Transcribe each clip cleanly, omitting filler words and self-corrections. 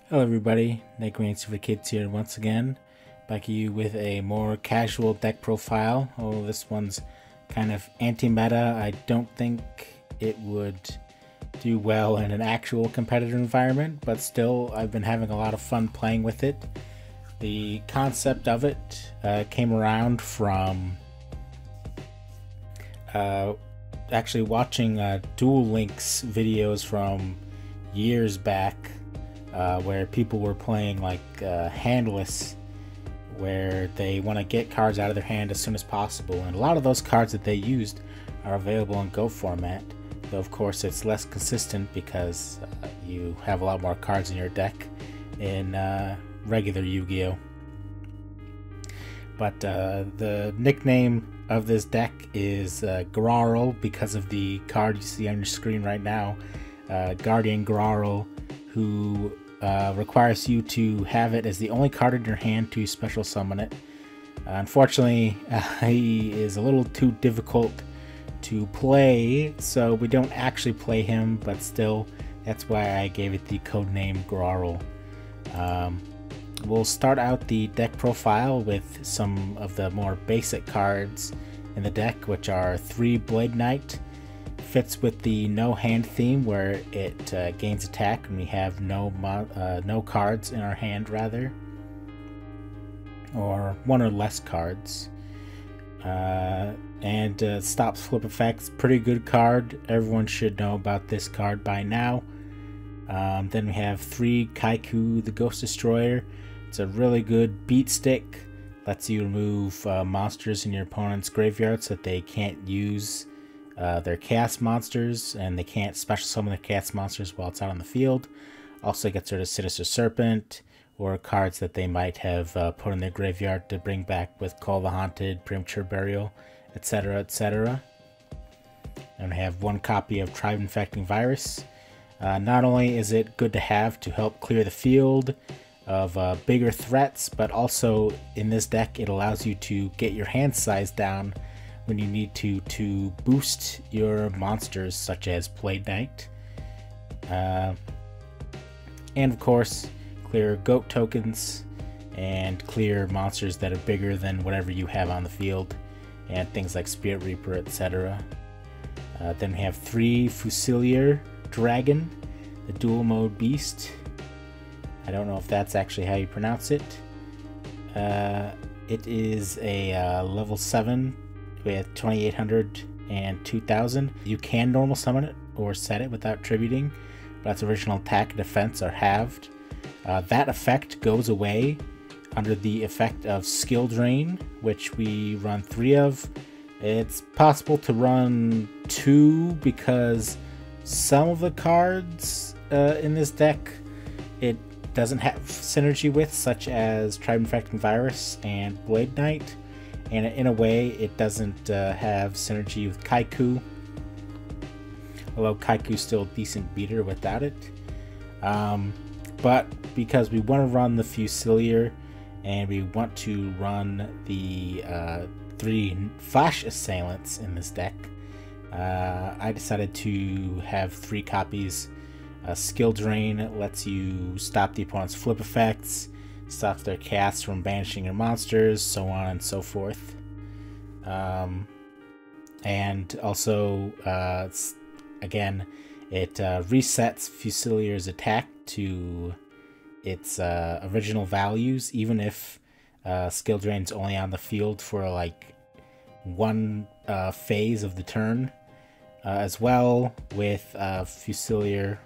Hello everybody, Nick Rains for the Kids here once again, back at you with a more casual deck profile. Oh, this one's kind of anti-meta. I don't think it would do well in an actual competitive environment, but still I've been having a lot of fun playing with it. The concept of it came around from actually watching Duel Links videos from years back, where people were playing like handless, where they want to get cards out of their hand as soon as possible, and a lot of those cards that they used are available in Go format, though of course it's less consistent because you have a lot more cards in your deck in regular Yu-Gi-Oh! But the nickname of this deck is Grarl because of the card you see on your screen right now. Guardian Grarl, who requires you to have it as the only card in your hand to special summon it. Unfortunately, he is a little too difficult to play, so we don't actually play him, but still, that's why I gave it the codename Grarl. We'll start out the deck profile with some of the more basic cards in the deck, which are 3 Blade Knight. Fits with the no hand theme, where it gains attack and we have no cards in our hand, rather, or one or less cards. And stops flip effects. Pretty good card. Everyone should know about this card by now. Then we have 3 Kaiku the Ghost Destroyer. It's a really good beat stick. Lets you remove monsters in your opponent's graveyard so that they can't use their chaos monsters, and they can't special summon their chaos monsters while it's out on the field. Also gets rid of Sinister Serpent, or cards that they might have put in their graveyard to bring back with Call the Haunted, Premature Burial, etc., etc. And we have 1 copy of Tribe Infecting Virus. Not only is it good to have to help clear the field of bigger threats, but also in this deck it allows you to get your hand size down when you need to boost your monsters, such as Blade Knight. And of course, clear goat tokens and clear monsters that are bigger than whatever you have on the field, and things like Spirit Reaper, etc. Then we have 3 Fusilier Dragon, the dual mode beast. I don't know if that's actually how you pronounce it. It is a level 7 with 2800 and 2000. You can normal summon it or set it without tributing, but its original attack and defense are halved. That effect goes away under the effect of Skill Drain, which we run 3 of. It's possible to run 2 because some of the cards in this deck it doesn't have synergy with, such as Tribe Infecting Virus and Blade Knight, and in a way it doesn't have synergy with Kaiku, although Kaiku's still a decent beater without it. But because we want to run the Fusilier and we want to run the 3 Flash Assailants in this deck, I decided to have 3 copies. Skill Drain lets you stop the opponent's flip effects, stops their cast from banishing your monsters, so on and so forth. And also, again, it resets Fusilier's attack to its original values, even if Skill Drain's only on the field for like 1 phase of the turn. As well with Fusilier,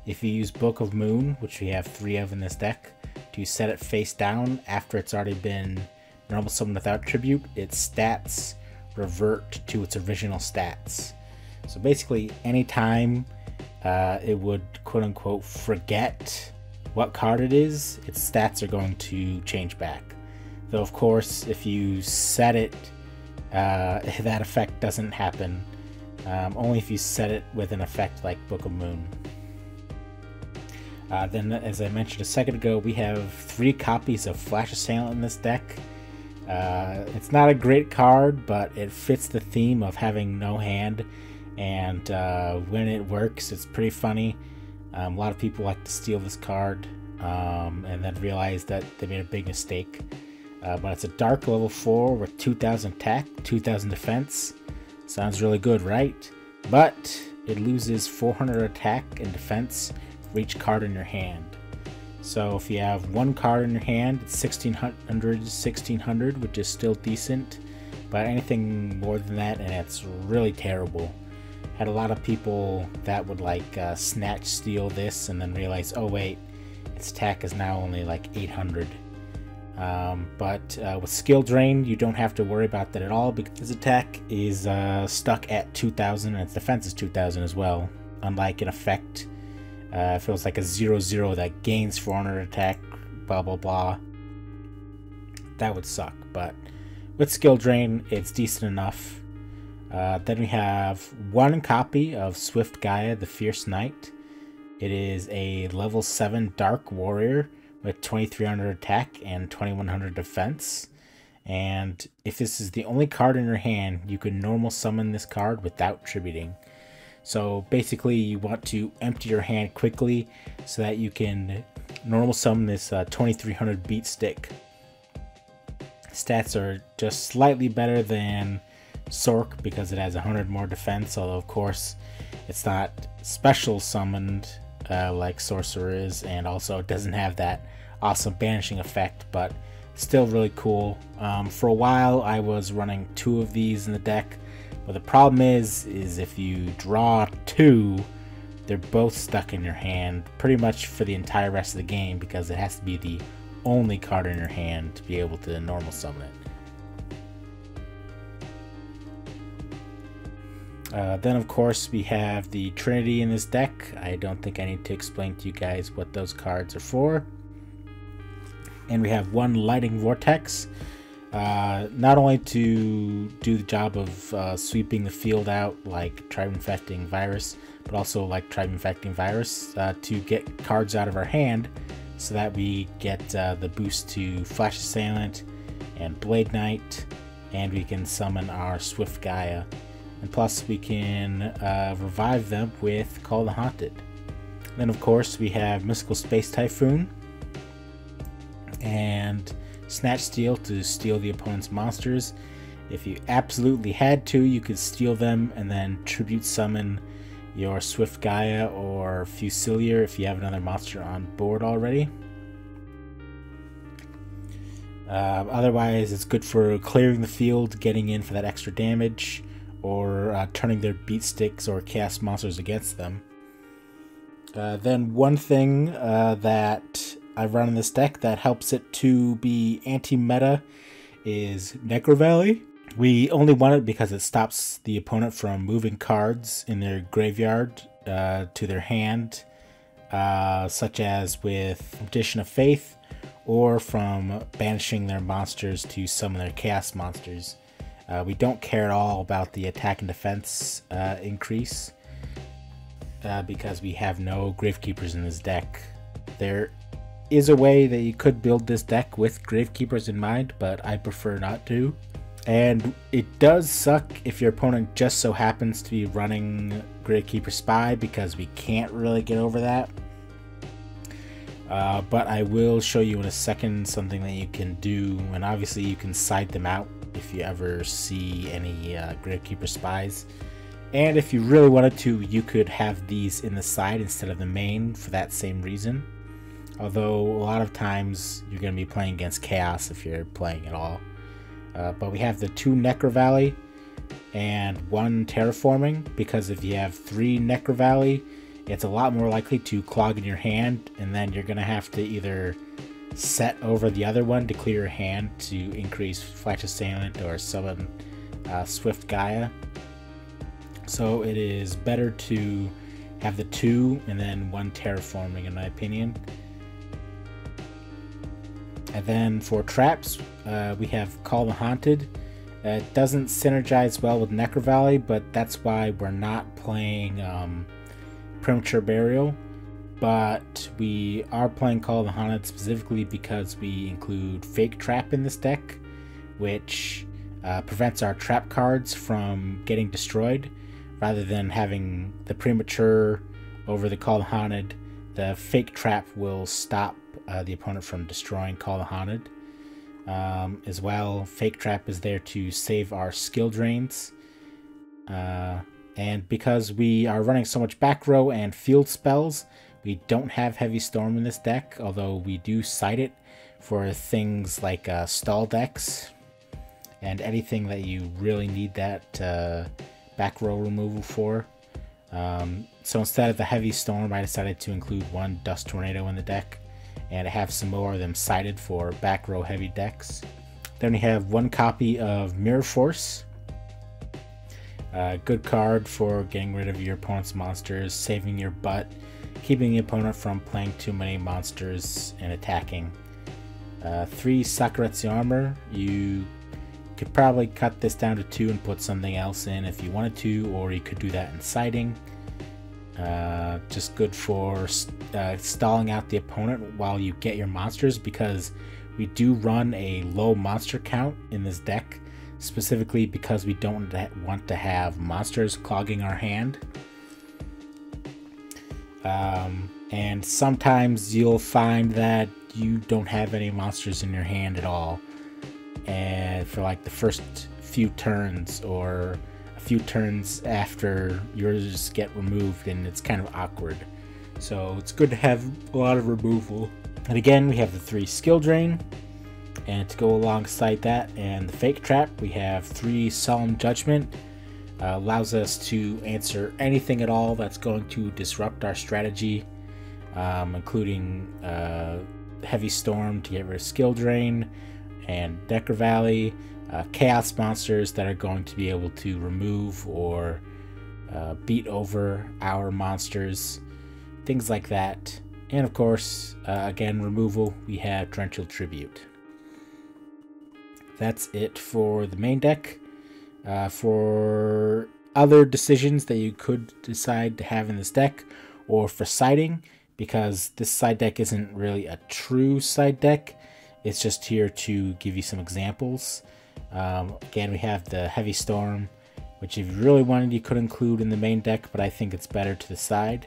if you use Book of Moon, which we have 3 of in this deck, to set it face down after it's already been normal summoned without tribute, its stats revert to its original stats. So basically, anytime it would quote-unquote forget what card it is, its stats are going to change back. Though of course, if you set it, that effect doesn't happen. Only if you set it with an effect like Book of Moon. Then, as I mentioned a second ago, we have 3 copies of Flash Assailant in this deck. It's not a great card, but it fits the theme of having no hand, and when it works, it's pretty funny. A lot of people like to steal this card and then realize that they made a big mistake. But it's a dark level 4 with 2000 attack, 2000 defense. Sounds really good, right? But it loses 400 attack and defense for each card in your hand. So if you have 1 card in your hand, it's 1600, which is still decent. But anything more than that, and it's really terrible. Had a lot of people that would like snatch steal this and then realize, oh wait, its attack is now only like 800. But with Skill Drain, you don't have to worry about that at all, because its attack is stuck at 2000 and its defense is 2000 as well. Unlike an effect, if it was like a 0/0 that gains 400 attack, blah blah blah. that would suck. But with skill drain, it's decent enough. Then we have one copy of Swift Gaia, the Fierce Knight. It is a level 7 Dark Warrior with 2300 attack and 2100 defense. And if this is the only card in your hand, you can normal summon this card without tributing. So basically you want to empty your hand quickly so that you can normal summon this 2300 beat stick. Stats are just slightly better than Sork because it has 100 more defense, although of course it's not special summoned like Sorcerer is, and also it doesn't have that awesome banishing effect, but still really cool. For a while I was running 2 of these in the deck, but the problem is if you draw 2, they're both stuck in your hand pretty much for the entire rest of the game, because it has to be the only card in your hand to be able to normal summon it. Then of course we have the Trinity in this deck. I don't think I need to explain to you guys what those cards are for. And we have one Lightning Vortex, not only to do the job of sweeping the field out like Tribe Infecting Virus, but also like Tribe Infecting Virus to get cards out of our hand so that we get the boost to Flash Assailant and Blade Knight, and we can summon our Swift Gaia. And plus we can revive them with Call the Haunted. Then of course we have Mystical Space Typhoon and Snatch Steal to steal the opponent's monsters. If you absolutely had to, you could steal them and then tribute summon your Swift Gaia or Fusilier if you have another monster on board already. Otherwise it's good for clearing the field, getting in for that extra damage, or turning their beat sticks or chaos monsters against them. Then one thing that I've run in this deck that helps it to be anti-meta is Necro Valley. We only want it because it stops the opponent from moving cards in their graveyard to their hand, such as with Edition of Faith, or from banishing their monsters to summon their chaos monsters. We don't care at all about the attack and defense increase because we have no Gravekeepers in this deck. There is a way that you could build this deck with Gravekeepers in mind, but I prefer not to. And it does suck if your opponent just so happens to be running Gravekeeper Spy, because we can't really get over that. But I will show you in a second something that you can do, and obviously you can side them out if you ever see any Gravekeeper Spies. And if you really wanted to, you could have these in the side instead of the main for that same reason. Although a lot of times you're going to be playing against Chaos if you're playing at all. But we have the 2 Necro Valley and 1 Terraforming, because if you have 3 Necro Valley, it's a lot more likely to clog in your hand, and then you're going to have to either set over the other one to clear your hand to increase Flash Assailant or summon Swift Gaia. So it is better to have the 2 and then 1 Terraforming, in my opinion. And then for traps, we have Call the Haunted. It doesn't synergize well with Necro Valley, but that's why we're not playing Premature Burial. But we are playing Call the Haunted specifically because we include Fake Trap in this deck, which prevents our trap cards from getting destroyed. Rather than having the Premature over the Call the Haunted, the Fake Trap will stop the opponent from destroying Call the Haunted. As well, Fake Trap is there to save our skill drains. And because we are running so much back row and field spells, we don't have Heavy Storm in this deck, although we do cite it for things like stall decks and anything that you really need that back row removal for. So instead of the Heavy Storm, I decided to include 1 Dust Tornado in the deck, and I have some more of them cited for back row heavy decks. Then we have 1 copy of Mirror Force. Good card for getting rid of your opponent's monsters, saving your butt, keeping the opponent from playing too many monsters and attacking. 3 Sakuretsu armor. You could probably cut this down to 2 and put something else in if you wanted to, or you could do that in siding. Just good for stalling out the opponent while you get your monsters, because we do run a low monster count in this deck, specifically because we don't want to have monsters clogging our hand. And sometimes you'll find that you don't have any monsters in your hand at all, and for like the first few turns or a few turns after yours get removed, and it's kind of awkward. So it's good to have a lot of removal. And again, we have the 3 skill drain, and to go alongside that and the fake trap, we have 3 solemn judgment. Allows us to answer anything at all that's going to disrupt our strategy, including heavy storm to get rid of skill drain, and Necro Valley, chaos monsters that are going to be able to remove or beat over our monsters, things like that. And of course, again, removal, we have Torrential Tribute. That's it for the main deck. For other decisions that you could decide to have in this deck, or for siding, because this side deck isn't really a true side deck, it's just here to give you some examples. Again, we have the Heavy Storm, which if you really wanted you could include in the main deck, but I think it's better to the side.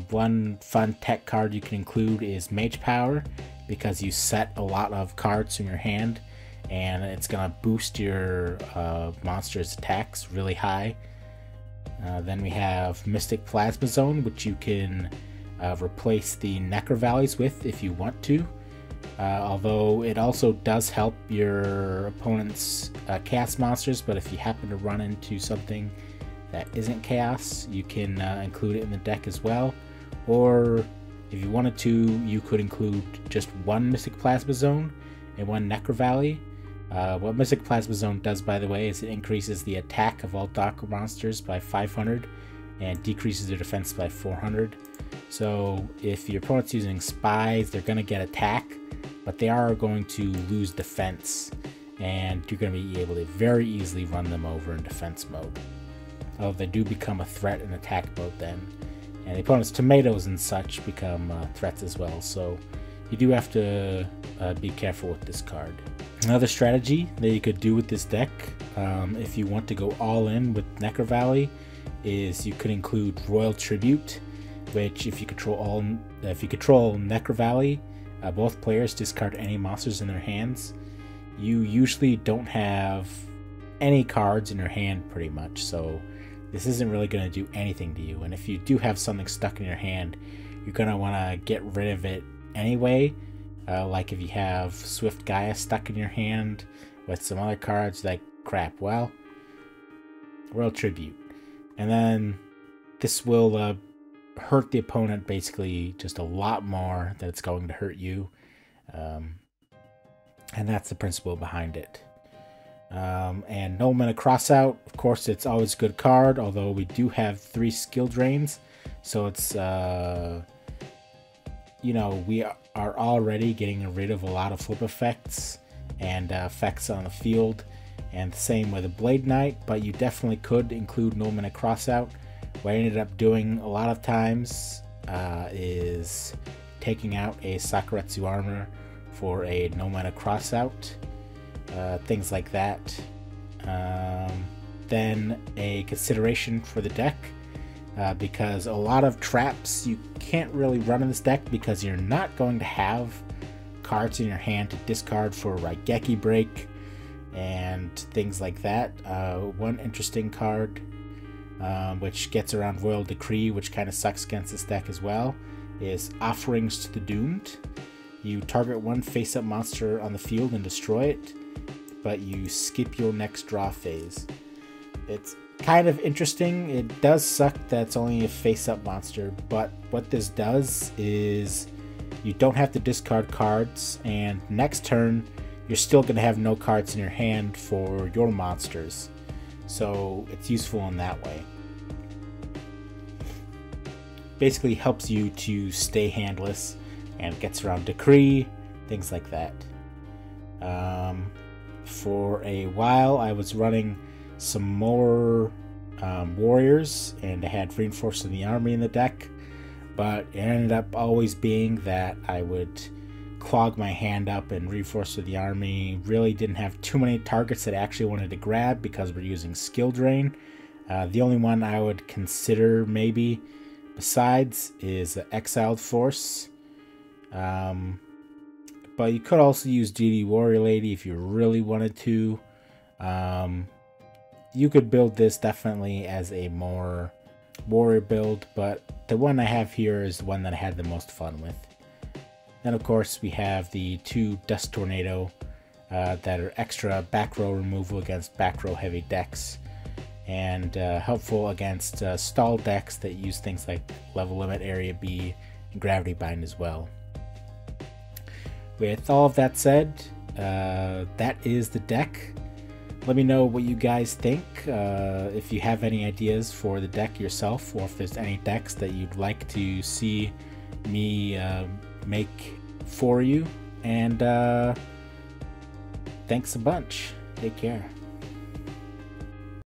One fun tech card you can include is Mage Power, because you set a lot of cards in your hand and it's gonna boost your monster's attacks really high. Then we have Mystic Plasma Zone, which you can replace the Necro Valleys with if you want to. Although it also does help your opponent's chaos monsters, but if you happen to run into something that isn't chaos, you can include it in the deck as well. Or if you wanted to, you could include just 1 Mystic Plasma Zone and 1 Necro Valley. What Mystic Plasma Zone does, by the way, is it increases the attack of all dark monsters by 500 and decreases their defense by 400. So if your opponent's using spies, they're going to get attack, but they are going to lose defense, and you're going to be able to very easily run them over in defense mode. Although they do become a threat in attack mode then, and the opponent's tomatoes and such become threats as well, so you do have to be careful with this card. Another strategy that you could do with this deck, if you want to go all in with Necro Valley, is you could include Royal Tribute, which if you control Necro Valley, both players discard any monsters in their hands. You usually don't have any cards in your hand pretty much, so this isn't really going to do anything to you. And if you do have something stuck in your hand, you're going to want to get rid of it anyway. Like if you have Swift Gaia stuck in your hand with some other cards, like crap, well, Royal Tribute. And then this will hurt the opponent basically just a lot more than it's going to hurt you. And that's the principle behind it. And No Mana Crossout, of course, it's always a good card, although we do have 3 skill drains, so it's you know, we are already getting rid of a lot of flip effects and effects on the field, and the same with a Blade Knight, but you definitely could include No Mana Crossout. What I ended up doing a lot of times is taking out a Sakuretsu armor for a No Mana Crossout, things like that. Then a consideration for the deck, because a lot of traps you can't really run in this deck because you're not going to have cards in your hand to discard for Raigeki Break and things like that. One interesting card which gets around Royal Decree, which kind of sucks against this deck as well, is Offerings to the Doomed. You target one face-up monster on the field and destroy it, but you skip your next draw phase. It's kind of interesting. It does suck that it's only a face-up monster, but what this does is you don't have to discard cards, and next turn you're still going to have no cards in your hand for your monsters, so it's useful in that way. Basically helps you to stay handless, and gets around Decree, things like that. For a while, I was running some more warriors, and I had reinforcing the army in the deck, but it ended up always being that I would clog my hand up, and reinforce the army really didn't have too many targets that I actually wanted to grab because we're using skill drain. The only one I would consider maybe besides is the Exiled Force. But you could also use DD Warrior Lady if you really wanted to. You could build this definitely as a more warrior build, but the one I have here is the one that I had the most fun with. Then of course we have the 2 Dust Tornado that are extra back row removal against back row heavy decks, and helpful against stall decks that use things like Level Limit, Area B, and Gravity Bind as well. With all of that said, that is the deck. Let me know what you guys think, if you have any ideas for the deck yourself, or if there's any decks that you'd like to see me make for you. And thanks a bunch. Take care.